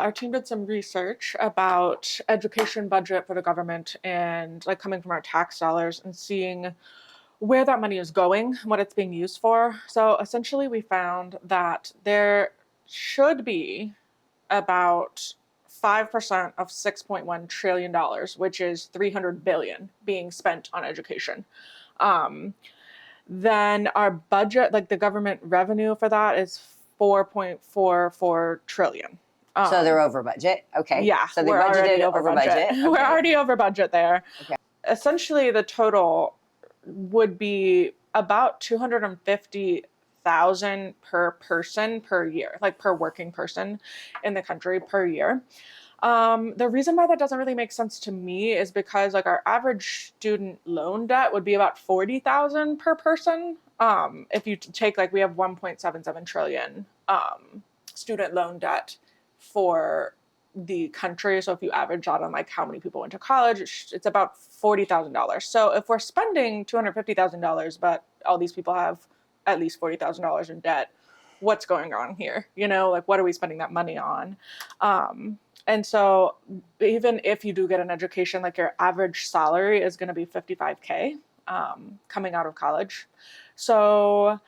our team did some research about education budget for the government and like coming from our tax dollars and seeing where that money is going, what it's being used for. So essentially, we found that there should be about 5% of $6.1 trillion, which is 300 billion being spent on education. Um, then our budget, like the government revenue for that is 4.44 trillion. So they're over budget. Okay. Yeah, So they we're already budgeted over budget. Okay. We're already over budget there. Okay. Essentially, the total would be about 250,000 per person per year, like per working person in the country per year. The reason why that doesn't really make sense to me is because like our average student loan debt would be about 40,000 per person. If you take like we have 1.77 trillion student loan debt for the country. So if you average out on like how many people went to college, it's about $40,000. So if we're spending $250,000, but all these people have at least $40,000 in debt, what's going on here? You know, like what are we spending that money on? And so even if you do get an education, like your average salary is going to be 55K coming out of college. So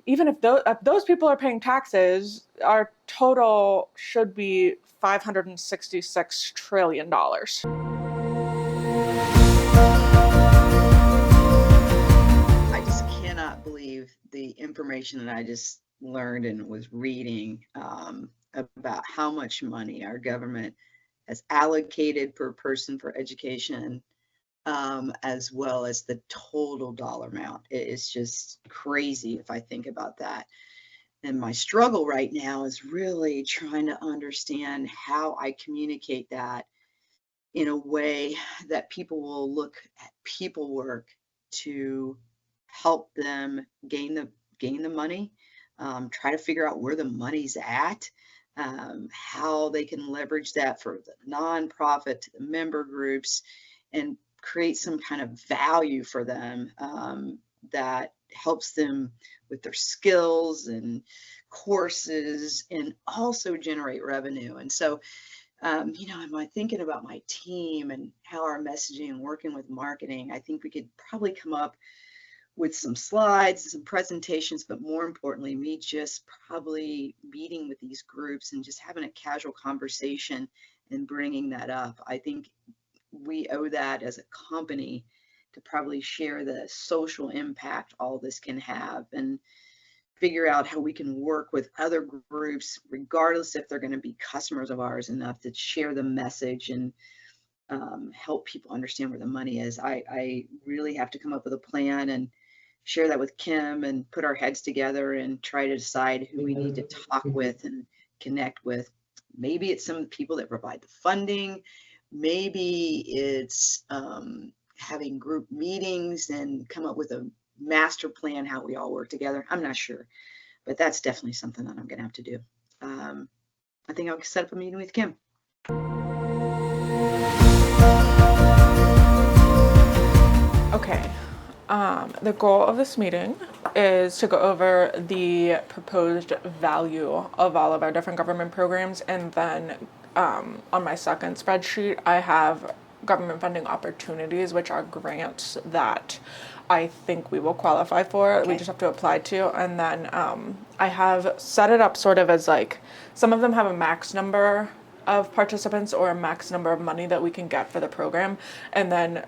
even if those people are paying taxes, our total should be $566 trillion. I just cannot believe the information that I just learned and was reading about how much money our government has allocated per person for education, as well as the total dollar amount. It is just crazy if I think about that. And my struggle right now is really trying to understand how I communicate that in a way that people will look at pepelwerk to help them gain the money, try to figure out where the money's at, how they can leverage that for the nonprofit, to the member groups, and create some kind of value for them that helps them with their skills and courses and also generate revenue. And so, am I thinking about my team and how our messaging and working with marketing, I think we could probably come up with some slides and some presentations, but more importantly, me just probably meeting with these groups and just having a casual conversation and bringing that up. I think we owe that as a company to probably share the social impact all this can have and figure out how we can work with other groups, regardless if they're going to be customers of ours, enough to share the message and help people understand where the money is. I really have to come up with a plan and share that with Kim and put our heads together and try to decide who we need to talk with and connect with. Maybe it's some people that provide the funding. Maybe it's having group meetings and come up with a master plan, how we all work together. I'm not sure, but that's definitely something that I'm going to have to do. I think I'll set up a meeting with Kim. Okay. The goal of this meeting is to go over the proposed value of all of our different government programs, and then on my second spreadsheet, I have government funding opportunities, which are grants that I think we will qualify for. Okay. We just have to apply to. And then I have set it up sort of as like, some of them have a max number of participants or a max number of money that we can get for the program. And then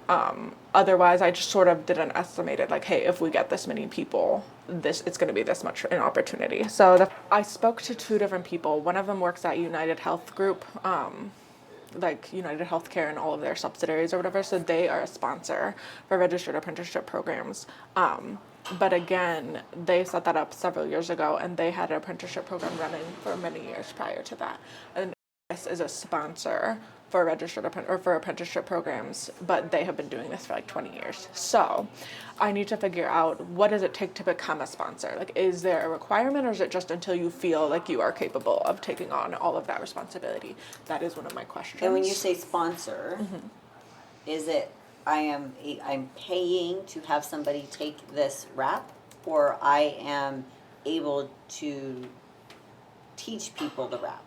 otherwise, I just sort of did an estimated, like, hey, if we get this many people, it's going to be this much an opportunity. So I spoke to two different people. One of them works at United Health Group, like United Healthcare and all of their subsidiaries or whatever. So they are a sponsor for registered apprenticeship programs. But again, they set that up several years ago, and they had an apprenticeship program running for many years prior to that. And this is a sponsor for registered for apprenticeship programs, but they have been doing this for like 20 years. So I need to figure out, what does it take to become a sponsor? Like, is there a requirement, or is it just until you feel like you are capable of taking on all of that responsibility? That is one of my questions. And when you say sponsor, is it I'm paying to have somebody take this rap, or I am able to teach people the rap?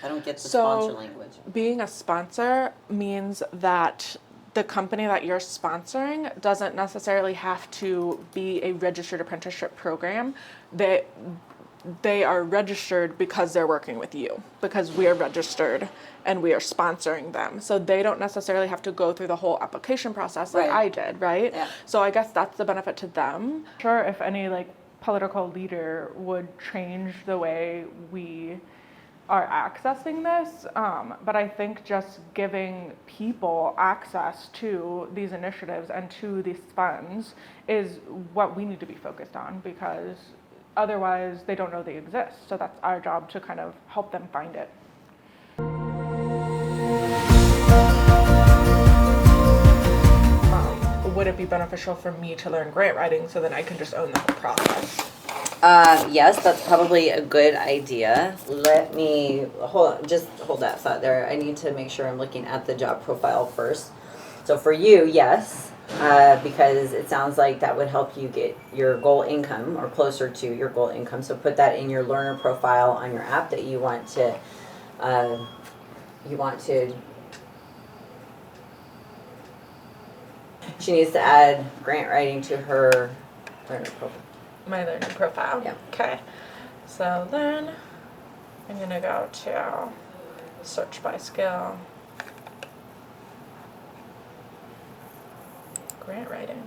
I don't get the So, sponsor language. being a sponsor means that the company that you're sponsoring doesn't necessarily have to be a registered apprenticeship program. They are registered because they're working with you, because we are registered and we are sponsoring them. So they don't necessarily have to go through the whole application process like Right. I did, right? Yeah. So I guess that's the benefit to them. Sure, if any like political leader would change the way we are accessing this, but I think just giving people access to these initiatives and to these funds is what we need to be focused on, because otherwise they don't know they exist. So that's our job to kind of help them find it. Would it be beneficial for me to learn grant writing so then I can just own the whole process? Yes, that's probably a good idea. Let me hold that thought there. I need to make sure I'm looking at the job profile first. So for you, yes, because it sounds like that would help you get your goal income or closer to your goal income. So put that in your learner profile on your app that you want to. She needs to add grant writing to her learner profile. My learning profile. Yeah. Okay. So then I'm gonna go to search by skill. Grant writing.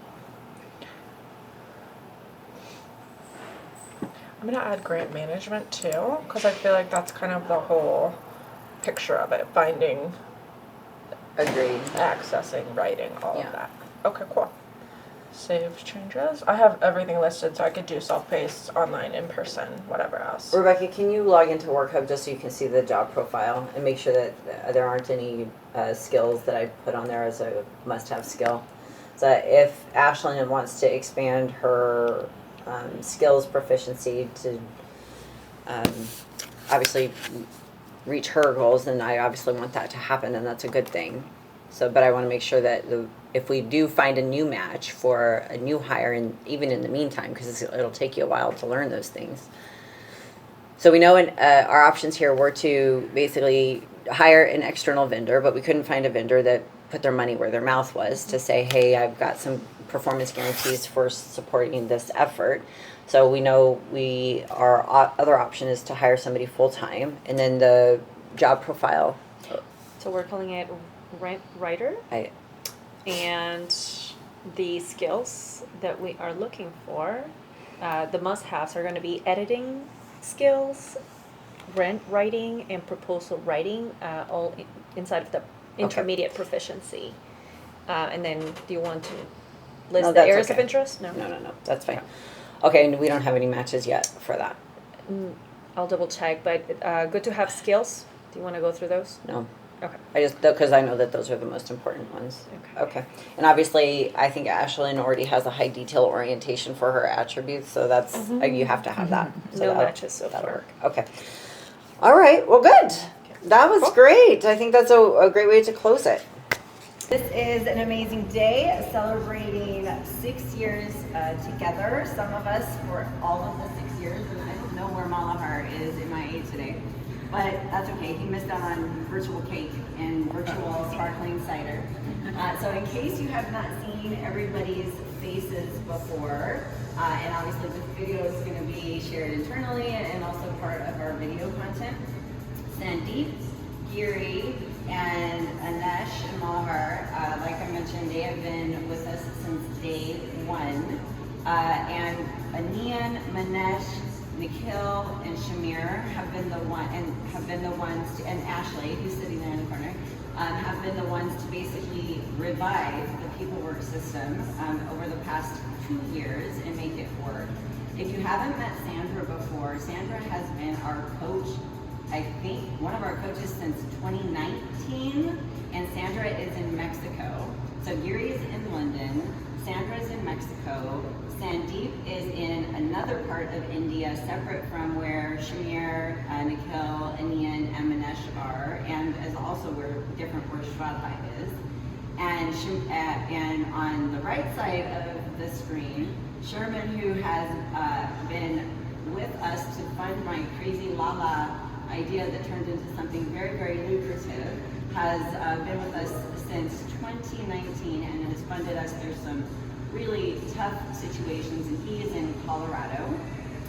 I'm gonna add grant management too, because I feel like that's kind of the whole picture of it. Finding, Agreed. accessing, writing, all Yeah. of that. Okay, cool. Save changes. I have everything listed, so I could do self-paced, online, in person, whatever else. Rebecca, can you log into WorkHub just so you can see the job profile and make sure that there aren't any skills that I put on there as a must-have skill? So if Ashlyn wants to expand her skills proficiency to obviously reach her goals, then I obviously want that to happen, and that's a good thing. So, but I want to make sure that if we do find a new match for a new hire, and even in the meantime, because it'll take you a while to learn those things. So we know our options here were to basically hire an external vendor, but we couldn't find a vendor that put their money where their mouth was to say, hey, I've got some performance guarantees for supporting this effort. So we know our other option is to hire somebody full-time, and then the job profile. So we're calling it writer, and the skills that we are looking for, the must-haves are going to be editing skills, grant writing, and proposal writing, all inside of the intermediate proficiency. And then do you want to list the areas of interest? No, that's fine. Okay, and we don't have any matches yet for that. I'll double check, but good to have skills. Do you want to go through those? No. Okay. Because I know that those are the most important ones. Okay. And obviously, I think Ashlyn already has a high detail orientation for her attributes, so that's you have to have that. So No matches so that'll far. work. Okay. All right. Well, good. That was great. I think that's a great way to close it. This is an amazing day, celebrating 6 years together. Some of us for all of the 6 years, and I don't know where Malahar is in my age today. But that's okay, he missed out on virtual cake and virtual sparkling cider. So in case you have not seen everybody's faces before, and obviously this video is going to be shared internally and also part of our video content, Sandeep, Giri, and Anesh and Malahar, like I mentioned, they have been with us since day one. And Anian, Manesh, Nikhil and Shamir have been the ones to, and Ashley, who's sitting there in the corner, have been the ones to basically revive the pepelwerk system over the past 2 years and make it work. If you haven't met Sandra before, Sandra has been our coach, I think one of our coaches since 2019, and Sandra is in Mexico. So Giri is in London, Sandra is in Mexico, Sandeep is in another part of India, separate from where Shamir, Nikhil, Anian, and Manesh are, and is also where Shradha is. And on the right side of the screen, Sherman, who has been with us to fund my crazy Lala idea that turned into something very, very lucrative, has been with us since 2019 and has funded us through some really tough situations, and he is in Colorado.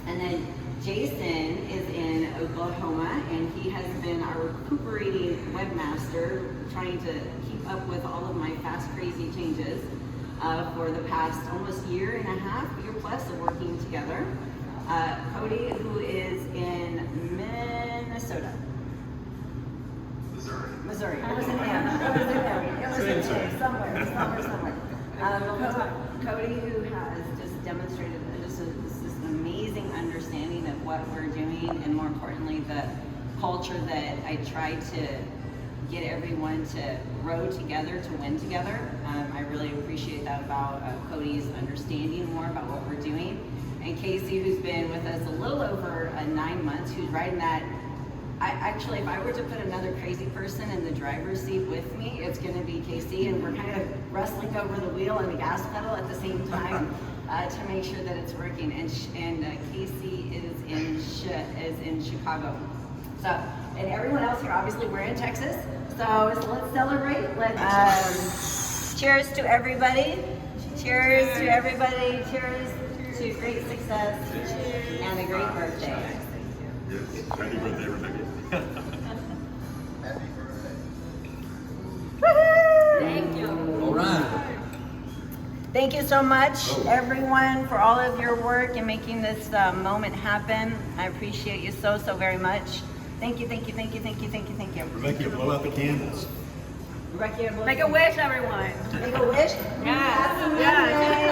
And then Jason is in Oklahoma, and he has been our recuperating webmaster, trying to keep up with all of my fast, crazy changes for the past almost year and a half, year plus of working together. Cody, who is in Minnesota. Missouri. It was in there. It was in there. Somewhere. Cody, who has just demonstrated just this amazing understanding of what we're doing, and more importantly, the culture that I try to get everyone to row together, to win together. I really appreciate that about Cody's understanding more about what we're doing. And Casey, who's been with us a little over 9 months, who's riding that. Actually, if I were to put another crazy person in the driver's seat with me, it's going to be Casey, and we're kind of wrestling over the wheel and the gas pedal at the same time to make sure that it's working. And Casey is in Chicago. So, and everyone else here, obviously, we're in Texas. So let's celebrate. Cheers to everybody. Cheers to everybody. Cheers to great success and a great birthday. Yes. Happy birthday, Rebecca. Thank you. All right. Thank you so much, everyone, for all of your work and making this moment happen. I appreciate you so very much. Thank you. Rebecca, blow out the candles. Rebecca, Make a wish, everyone. Make a wish? Yeah.